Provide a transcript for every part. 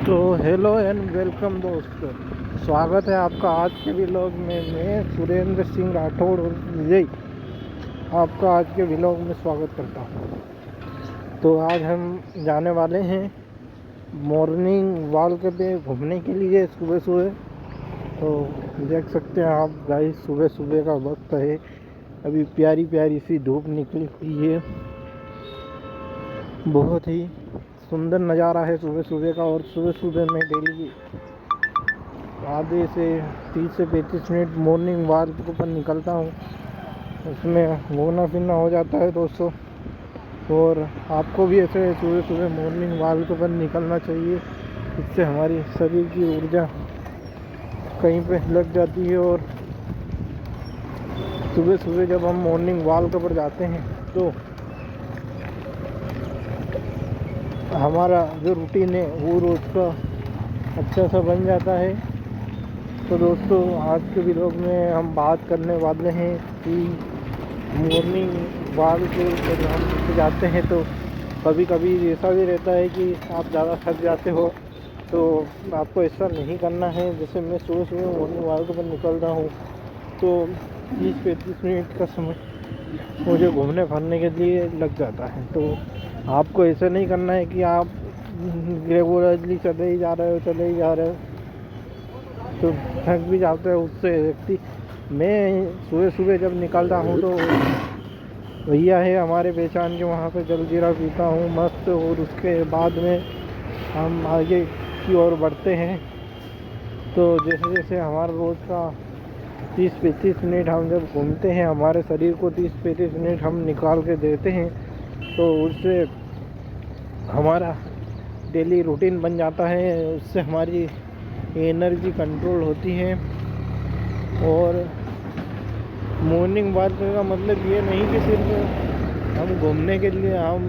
तो hello and welcome दोस्तों, स्वागत है आपका आज के व्लॉग में। मैं सुरेंद्र सिंह राठौड़ और विजय आपका आज के व्लॉग में स्वागत करता हूँ। तो आज हम जाने वाले हैं मॉर्निंग वॉक पे घूमने के लिए सुबह सुबह। तो देख सकते हैं आप गाइस, सुबह सुबह का वक्त है। अभी प्यारी प्यारी सी धूप निकली हुई है। बहुत ही सुंदर नज़ारा है सुबह सुबह का। और सुबह सुबह मैं डेली आधे से 30 से 35 मिनट मॉर्निंग वॉक पर निकलता हूँ। उसमें घूमना फिरना हो जाता है दोस्तों। और आपको भी ऐसे सुबह सुबह मॉर्निंग वॉक पर निकलना चाहिए। इससे हमारी शरीर की ऊर्जा कहीं पे लग जाती है। और सुबह सुबह जब हम मॉर्निंग वॉक पर जाते हैं तो हमारा जो रूटीन है वो रोज़ का अच्छा सा बन जाता है। तो दोस्तों, आज के व्लॉग में हम बात करने वाले हैं कि मॉर्निंग वॉक जब हम जाते हैं तो कभी कभी ऐसा भी रहता है कि आप ज़्यादा थक जाते हो। तो आपको ऐसा नहीं करना है। जैसे मैं सुबह सुबह मॉर्निंग वॉक पर निकलता हूँ तो 30-35 मिनट का समय मुझे घूमने फिरने के लिए लग जाता है। तो आपको ऐसा नहीं करना है कि आप रेगुलरली चले ही जा रहे हो तो थक भी जाते हो उससे व्यक्ति। मैं सुबह सुबह जब निकलता हूँ तो भैया है हमारे पहचान के, वहाँ पे जलजीरा पीता हूँ मस्त। और उसके बाद में हम आगे की ओर बढ़ते हैं। तो जैसे जैसे हमारा रोज़ का 30-35 मिनट हम जब घूमते हैं, हमारे शरीर को 30-35 मिनट हम निकाल के देते हैं, तो उससे हमारा डेली रूटीन बन जाता है। उससे हमारी एनर्जी कंट्रोल होती है। और मॉर्निंग वॉक का मतलब ये नहीं कि सिर्फ हम घूमने के लिए, हम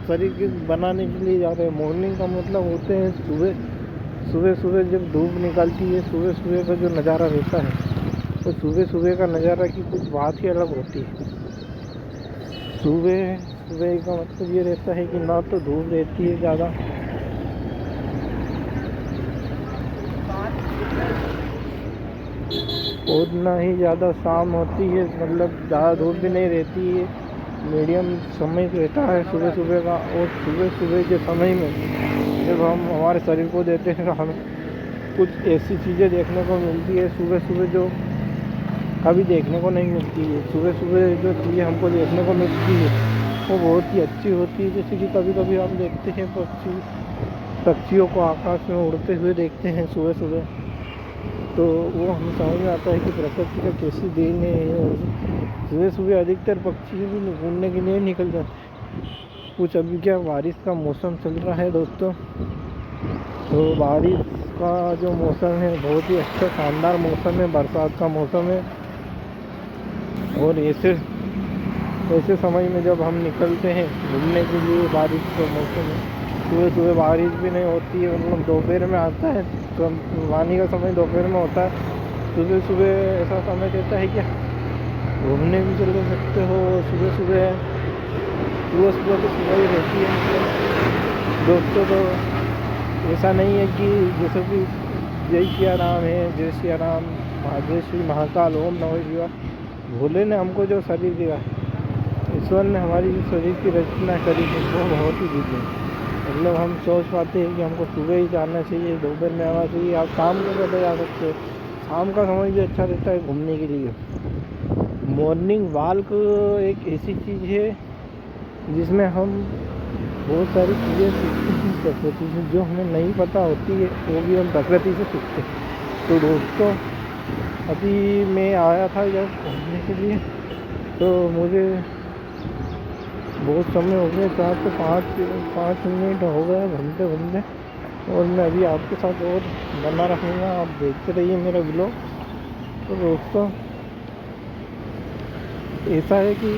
शरीर के बनाने के लिए जा रहे हैं। मॉर्निंग का मतलब होते हैं सुबह सुबह जब धूप निकलती है, सुबह सुबह का जो नज़ारा रहता है, तो सुबह सुबह का नज़ारा की कुछ बात ही अलग होती है। सुबह सुबह का मतलब ये रहता है कि ना तो धूप रहती है ज़्यादा, और ना ही ज़्यादा शाम होती है। मतलब ज़्यादा धूप भी नहीं रहती है, मीडियम समय रहता है सुबह सुबह का। और सुबह सुबह के समय में जब हम हमारे शरीर को देते हैं तो हमें कुछ ऐसी चीज़ें देखने को मिलती है सुबह सुबह जो कभी देखने को नहीं मिलती है। सुबह सुबह जो चीज़ें हमको देखने को मिलती है वो बहुत ही अच्छी होती है। जैसे कि कभी कभी हम देखते हैं पक्षियों को आकाश में उड़ते हुए देखते हैं सुबह सुबह, तो वो हमें समझ में आता है कि प्रकृति का कैसी देन है। और सुबह सुबह अधिकतर पक्षी भी घूमने के लिए निकल जाते हैं। कुछ अभी क्या बारिश का मौसम चल रहा है दोस्तों, तो बारिश का जो मौसम है बहुत ही अच्छा शानदार मौसम है, बरसात का मौसम है। और ऐसे समय में जब हम निकलते हैं घूमने के लिए, बारिश का मौसम है, सुबह सुबह बारिश भी नहीं होती है, मतलब दोपहर में आता है। तो वानी का समय दोपहर में होता है। सुबह सुबह ऐसा समय रहता है कि घूमने भी चल सकते हो। सुबह सुबह तो सुबह ही रहती है मतलब दोस्तों। तो ऐसा नहीं है कि जैसे कि जय सिया राम है, जय सिया राम, जय श्री महाकाल, ओम नमः शिवाय। भोले ने हमको जो शरीर दिया, ईश्वर ने हमारी जो शरीर की रचना करी है वो बहुत ही दिव्य है। मतलब हम सोच पाते हैं कि हमको सुबह ही जाना चाहिए, दोपहर में आना चाहिए, आप शाम को चले जा सकते हो। शाम का समय भी अच्छा रहता है घूमने के लिए। मॉर्निंग वॉक एक ऐसी चीज़ है जिसमें हम बहुत सारी चीज़ें सीखते हैं प्रकृति से, जो हमें नहीं पता होती है वो भी हम प्रकृति से सीखते हैं। तो दोस्तों, अभी मैं आया था जब घूमने के लिए, तो मुझे बहुत समय हो गया, 4 से 5 मिनट हो गया घूमते घूमते। और मैं अभी आपके साथ और बना रहूँगा, आप देखते रहिए मेरा व्लॉग। तो दोस्तों, ऐसा है कि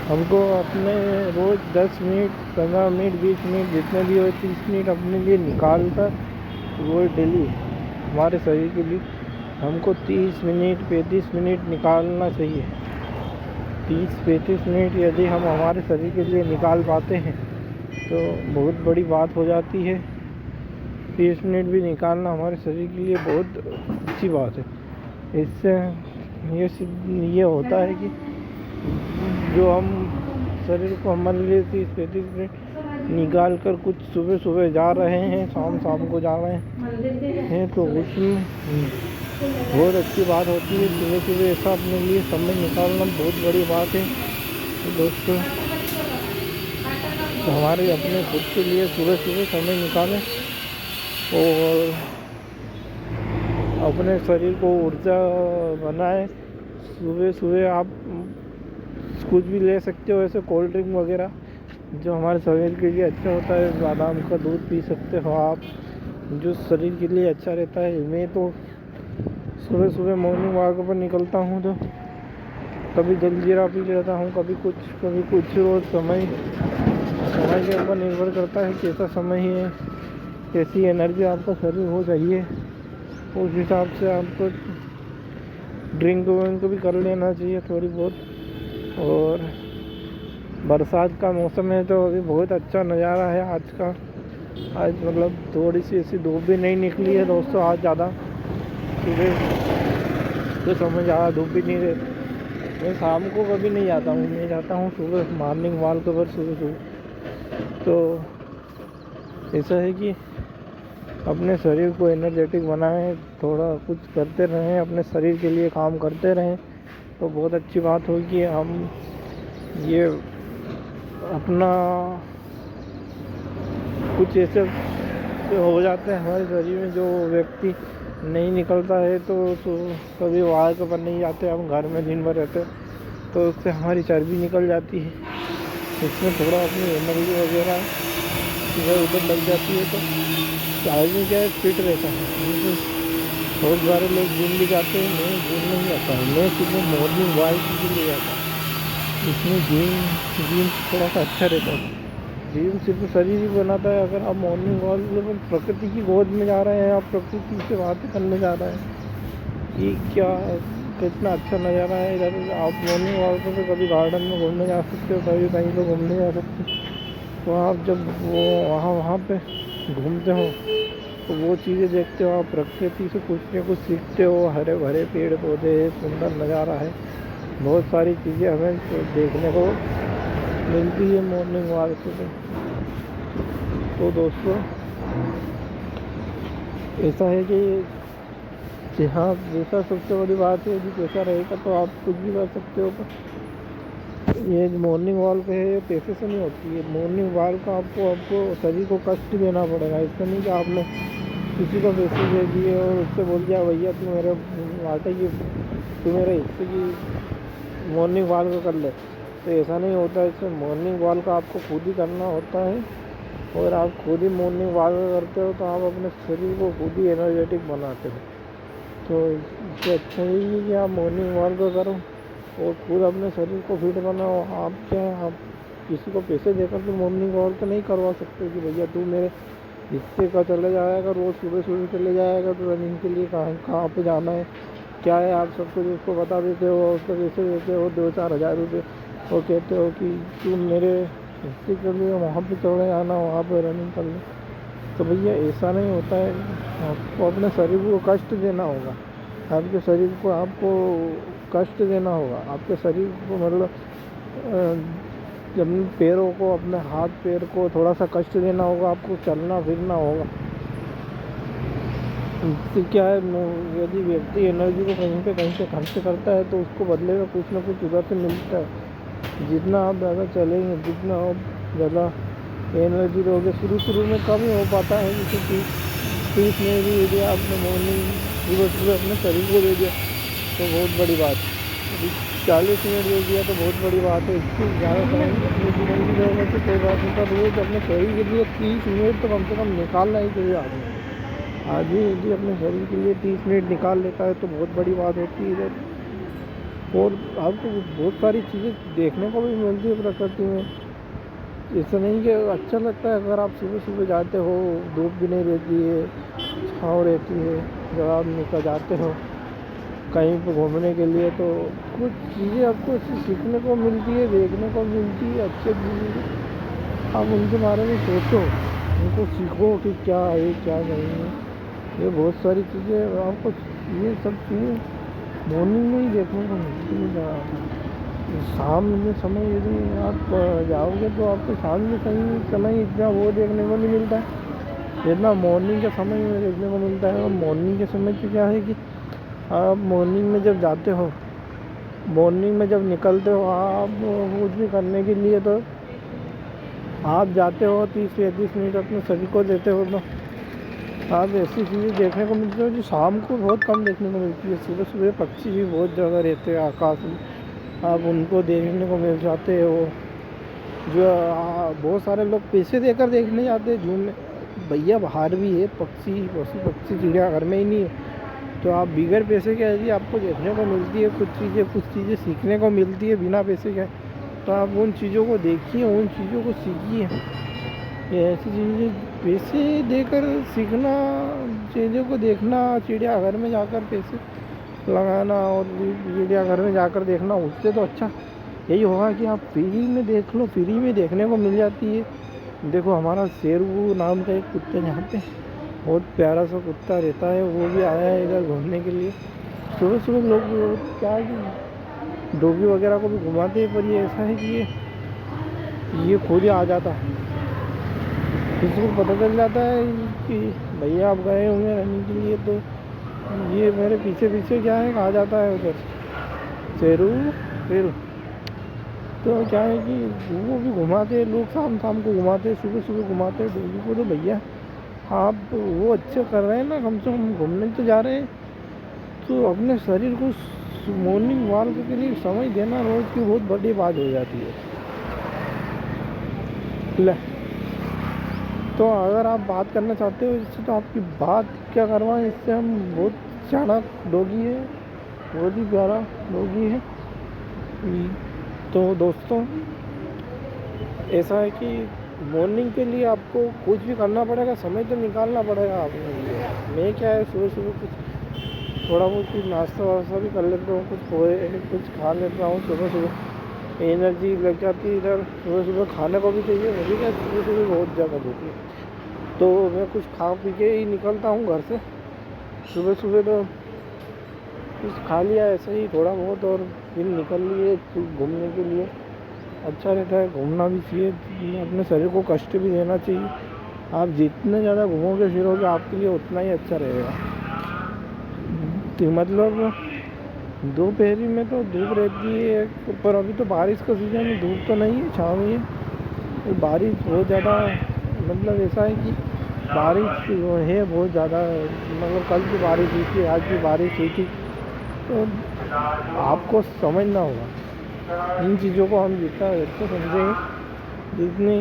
हमको अपने रोज़ 10 मिनट, 15 मिनट, 20 मिनट, जितने भी हो 30 मिनट अपने लिए निकाल कर रोज़ डेली हमारे शरीर के लिए हमको 30 मिनट, 35 मिनट निकालना चाहिए। 30-35 मिनट यदि हम हमारे शरीर के लिए निकाल पाते हैं तो बहुत बड़ी बात हो जाती है। 30 मिनट भी निकालना हमारे शरीर के लिए बहुत अच्छी बात है। इससे ये होता है कि जो हम शरीर को हमारे लिए 30-35 मिनट निकाल कर कुछ सुबह सुबह जा रहे हैं, शाम को जा रहे हैं तो उसमें बहुत अच्छी बात होती है। सुबह सुबह ऐसा अपने लिए समय निकालना बहुत बड़ी बात है। तो दोस्तों हमारे अपने खुद के लिए सुबह सुबह समय निकालें और अपने शरीर को ऊर्जा बनाएं। सुबह सुबह आप कुछ भी ले सकते हो, ऐसे कोल्ड ड्रिंक वगैरह जो हमारे शरीर के लिए अच्छा होता है। बादाम का दूध पी सकते हो आप, जो शरीर के लिए अच्छा रहता है। मैं तो सुबह सुबह मॉर्निंग वॉक पर निकलता हूँ तो कभी जलजीरा पी लेता हूँ, कभी कुछ। रोज़ समय के ऊपर निर्भर करता है कैसा समय है, कैसी एनर्जी आपका शरीर हो चाहिए, उस हिसाब से आपको ड्रिंक भी कर लेना चाहिए थोड़ी बहुत। और बरसात का मौसम है तो अभी बहुत अच्छा नज़ारा है आज का। आज मतलब थोड़ी सी ऐसी धूप भी नहीं निकली है दोस्तों। आज ज़्यादा सुबह तो समय ज़्यादा धूप भी नहीं रहती। मैं शाम को कभी नहीं जाता हूँ, मैं जाता हूँ सुबह मॉर्निंग वॉक पर सुबह। तो ऐसा है कि अपने शरीर को एनर्जेटिक बनाएं, थोड़ा कुछ करते रहें, अपने शरीर के लिए काम करते रहें तो बहुत अच्छी बात होगी। हम ये अपना कुछ ऐसे हो जाते हैं हमारे शरीर में, जो व्यक्ति नहीं निकलता है तो कभी वॉक पर नहीं जाते, हम घर में दिन भर रहते तो उससे हमारी चर्बी निकल जाती है। इसमें थोड़ा अपनी एनर्जी वगैरह इधर उधर लग जाती है तो आदमी क्या है फिट रहता है। बहुत सारे लोग जिम भी जाते हैं, मैं जिम नहीं जाता हूँ, मैं सुबह मॉर्निंग वॉक के लिए जाता हूँ। इसमें जिम थोड़ा सा अच्छा रहता है। जिम सिर्फ शरीर ही बनाता है। अगर आप मॉर्निंग वॉक पर प्रकृति की गोद में जा रहे हैं, आप प्रकृति से बातें करने जा रहे हैं कि कितना अच्छा नज़ारा है इधर। आप मॉर्निंग वॉक पर कभी गार्डन में घूमने जा सकते हो, कभी कहीं पर घूमने जा सकते हो। तो आप जब वो वहाँ पे घूमते हो तो वो चीज़ें देखते हो, आप प्रकृति से कुछ न कुछ सीखते हो। हरे भरे पेड़ पौधे, सुंदर नज़ारा है, बहुत सारी चीज़ें हमें देखने को मिलती है मॉर्निंग वॉक से। तो दोस्तों ऐसा है कि हाँ, जैसा सबसे बड़ी बात है कि पैसा रहेगा तो आप कुछ भी कर सकते हो। ये मॉर्निंग वॉक है, ये पैसे से नहीं होती है। मॉर्निंग वॉक का आपको शरीर को कष्ट देना पड़ेगा। इससे नहीं कि आपने किसी को पैसे दे दिए और उससे बोल दिया भैया तू मेरे आटे की तू मेरे हिस्से की मॉर्निंग वॉक कर ले, तो ऐसा नहीं होता। इसमें मॉर्निंग वॉक आपको खुद ही करना होता है और आप खुद ही मॉर्निंग वॉक करते हो तो आप अपने शरीर को खुद ही एनर्जेटिक बनाते हो। तो इससे अच्छा यही है कि आप मॉर्निंग वॉक करो और खुद अपने शरीर को फिट बनाओ। आप किसी को पैसे देकर तो मॉर्निंग वॉक तो नहीं करवा सकते कि भैया तू मेरे हिस्से का चले जाएगा, रोज़ सुबह सुबह चले जाएगा तो रनिंग के लिए कहाँ पे जाना है क्या है, आप सब कुछ उसको बता देते हो, उसको पैसे देते हो 2-4 हज़ार रुपये और कहते हो कि तू मेरे हिस्से के लिए वहाँ पे चले जाना, वहाँ पे रनिंग कर ले। तो भैया ऐसा नहीं होता है। आपको अपने शरीर को कष्ट देना होगा, आपके शरीर को आपको कष्ट देना होगा। आपके शरीर को मतलब जब पैरों को, अपने हाथ पैर को थोड़ा सा कष्ट देना होगा, आपको चलना फिरना होगा। इससे क्या है, यदि व्यक्ति एनर्जी को कहीं से खर्च करता है तो उसको बदले में कुछ ना कुछ उधर से मिलता है। जितना आप ज़्यादा चलेंगे, जितना आप ज़्यादा एनर्जी दोगे, शुरू में कम ही हो पाता है। जैसे 30 मिनट भी यदि आपने मॉर्निंग सुबह अपने शरीर को दे दिया तो बहुत बड़ी बात है। 40 मिनट दे दिया तो बहुत बड़ी बात है। इससे ज़्यादा टाइम अपने जीवन में देने से कोई बात नहीं। पर रोज़ अपने शरीर के लिए 30 मिनट तो कम से कम निकालना ही चाहिए आदमी यदि अपने शरीर के लिए 30 मिनट निकाल लेता है तो बहुत बड़ी बात होती है। और आपको बहुत सारी चीज़ें देखने को भी मिलती है प्रकृति में। ऐसा नहीं कि अच्छा लगता है अगर आप सुबह सुबह जाते हो, धूप भी नहीं रहती है, छाँव रहती है, जब आप निकल जाते हो कहीं पर घूमने के लिए तो कुछ चीज़ें आपको सीखने को मिलती है, देखने को मिलती है, अच्छी चीज़ें। आप उनके बारे में सोचो उनको सीखो कि क्या है क्या नहीं है। ये बहुत सारी चीज़ें आपको, ये सब चीज़ें मॉर्निंग में ही देखने को मिलती है। शाम में समय यदि आप जाओगे तो आपको शाम में समय इतना वो देखने को नहीं मिलता है जितना मॉर्निंग के समय में देखने को मिलता है। और मॉर्निंग के समय तो क्या है कि आप मॉर्निंग में जब जाते हो, मॉर्निंग में जब निकलते हो आप कुछ भी करने के लिए, तो आप जाते हो 30-35 मिनट अपने शरीर को देते हो, तो आप ऐसी चीज़ें देखने को मिलती है जो शाम को बहुत कम देखने को मिलती है। सुबह सुबह पक्षी भी बहुत ज़्यादा रहते हैं आकाश में, आप उनको देखने को मिल जाते हो। जो बहुत सारे लोग पैसे देकर देखने जाते हैं जू में, भैया बाहर भी है पक्षी, पशु पक्षी चिड़ियाघर में ही नहीं है। तो आप बिगैर पैसे के यदि आपको देखने को मिलती है कुछ चीज़ें सीखने को मिलती है बिना पैसे के, तो आप उन चीज़ों को देखिए, उन चीज़ों को सीखिए। ये ऐसी चीज़ें पैसे देकर सीखना, चीज़ों को देखना, चिड़ियाघर में जाकर पैसे लगाना और चिड़ियाघर में जाकर देखना, उससे तो अच्छा यही होगा कि आप फ्री में देख लो। फ्री में देखने को मिल जाती है। देखो हमारा शेरू नाम का एक कुत्ता यहाँ पे बहुत प्यारा सा कुत्ता रहता है, वो भी आया है इधर घूमने के लिए। सुबह सुबह लोग क्या है कि डॉगी वगैरह को भी घुमाते हैं, पर ये ऐसा है कि ये खुद ही आ जाता है। किसी को पता चल जाता है कि भैया आप गए होंगे रहने के लिए, तो ये मेरे पीछे पीछे क्या है आ जाता है उधर शेरू शेरू। तो क्या है कि वो भी घुमाते हैं लोग, शाम शाम को घुमाते हैं, सुबह सुबह घुमाते हैं डॉगी को। तो भैया आप वो अच्छे कर रहे हैं ना, कम से कम घूमने तो जा रहे हैं, तो अपने शरीर को मॉर्निंग वॉक के लिए समय देना रोज़ की बहुत बड़ी बात हो जाती है। ले तो अगर आप बात करना चाहते हो इससे, तो आपकी बात क्या करवाएं इससे, हम बहुत चाणक डॉगी है, बहुत ही प्यारा डॉगी है। तो दोस्तों ऐसा है कि मॉर्निंग के लिए आपको कुछ भी करना पड़ेगा, समय तो निकालना पड़ेगा आपके लिए। मैं क्या है सुबह सुबह कुछ थोड़ा बहुत कुछ नाश्ता वास्ता भी कर लेता हूँ, कुछ पोहे कुछ खा लेता हूँ। सुबह सुबह एनर्जी लग जाती है इधर, सुबह सुबह खाने को भी चाहिए। मुझे क्या सुबह सुबह बहुत ज़्यादा भूख है, तो मैं कुछ खा पी के ही निकलता हूँ घर से। सुबह सुबह तो कुछ खा लिया ऐसे ही थोड़ा बहुत, और फिर निकल लिए घूमने के लिए। अच्छा रहता है, घूमना भी चाहिए, अपने शरीर को कष्ट भी देना चाहिए। आप जितने ज़्यादा घूमोगे फिरोगे आपके लिए उतना ही अच्छा रहेगा। तो मतलब दोपहर में तो धूप रहती है, पर अभी तो बारिश का सीज़न है, धूप तो नहीं है, छाँव ही है। तो बारिश बहुत ज़्यादा, मतलब ऐसा है कि बारिश है बहुत ज़्यादा, मतलब कल भी बारिश हुई थी, आज भी बारिश हुई थी। तो आपको समझना होगा इन चीज़ों को। हम जितना समझेंगे,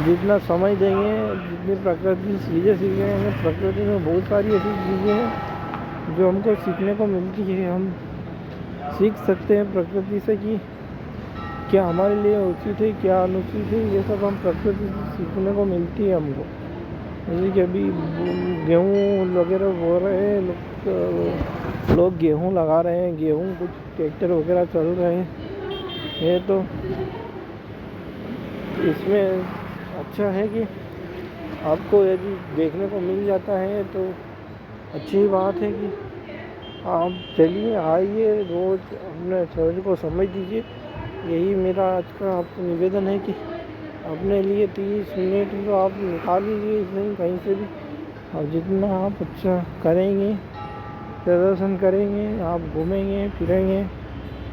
जितना समय देंगे, जितनी प्रकृति चीज़ें सीखेंगे, प्रकृति में बहुत सारी ऐसी चीज़ें हैं जो हमको सीखने को मिलती है। हम सीख सकते हैं प्रकृति से कि क्या हमारे लिए उचित है, क्या अनुचित है, ये सब हम प्रकृति से सीखने को मिलती है हमको। जैसे कि अभी गेहूँ वगैरह बो रहे हैं लोग गेहूँ लगा रहे हैं, गेहूँ कुछ ट्रैक्टर वगैरह चल रहे हैं। तो इसमें अच्छा है कि आपको यदि देखने को मिल जाता है तो अच्छी बात है कि आप चलिए आइए, रोज़ अपने शरीर को समझ दीजिए। यही मेरा आज का आपको निवेदन है कि अपने लिए 30 मिनट तो आप निकाल लीजिए, इसमें कहीं से भी। और जितना आप अच्छा करेंगे, प्रदर्शन करेंगे, आप घूमेंगे फिरेंगे,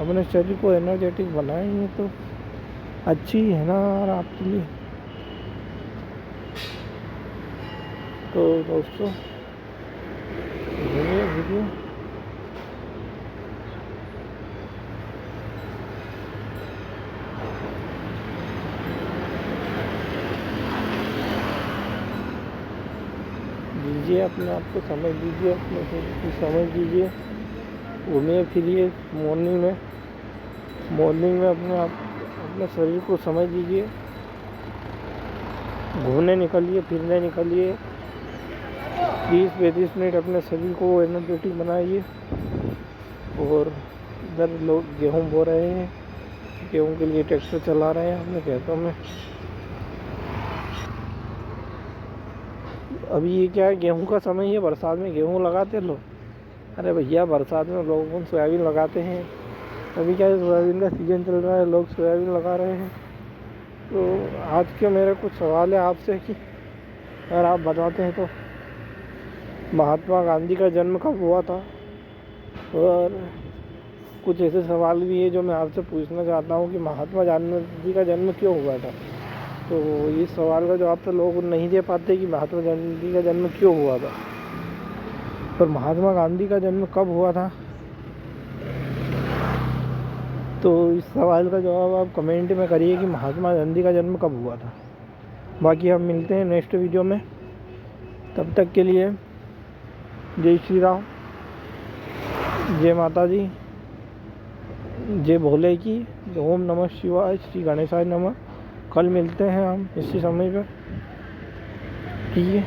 अपने शरीर को एनर्जेटिक बनाएंगे, तो अच्छी है ना यार आपके लिए। तो दोस्तों घूमिए फिरिए, दीजिए अपने आप को, समझ दीजिए, अपने शरीर को समझ दीजिए, घूमिए फिरिए मॉर्निंग में अपने शरीर को समझ दीजिए, घूमने निकलिए, फिरने निकलिए, 30-35 मिनट अपने शरीर को एनर्जेटिक बनाइए। और इधर लोग गेहूँ बो रहे हैं, गेहूँ के लिए ट्रैक्टर चला रहे हैं अपने खेतों में। अभी ये क्या है, गेहूं का समय है, बरसात में गेहूं लगाते लोग। अरे भैया, बरसात में लोग सोयाबीन लगाते हैं। अभी क्या है, सोयाबीन का सीज़न चल रहा है, लोग सोयाबीन लगा रहे हैं। तो आज के मेरा कुछ सवाल है आपसे कि अगर आप बताते हैं तो महात्मा गांधी का जन्म कब हुआ था, और कुछ ऐसे सवाल भी है जो मैं आपसे पूछना चाहता हूँ कि महात्मा गांधी का जन्म क्यों हुआ था। तो इस सवाल का जवाब तो लोग नहीं दे पाते कि महात्मा गांधी का जन्म क्यों हुआ था। पर महात्मा गांधी का जन्म कब हुआ था, तो इस सवाल का जवाब आप कमेंट में करिए कि महात्मा गांधी का जन्म कब हुआ था। बाकी हम मिलते हैं नेक्स्ट वीडियो में, तब तक के लिए जय श्री राम, जय माता दी, जय भोले की, ओम नमः शिवाय, श्री गणेशाय नमः। कल मिलते हैं हम इसी समय पर, ठीक है।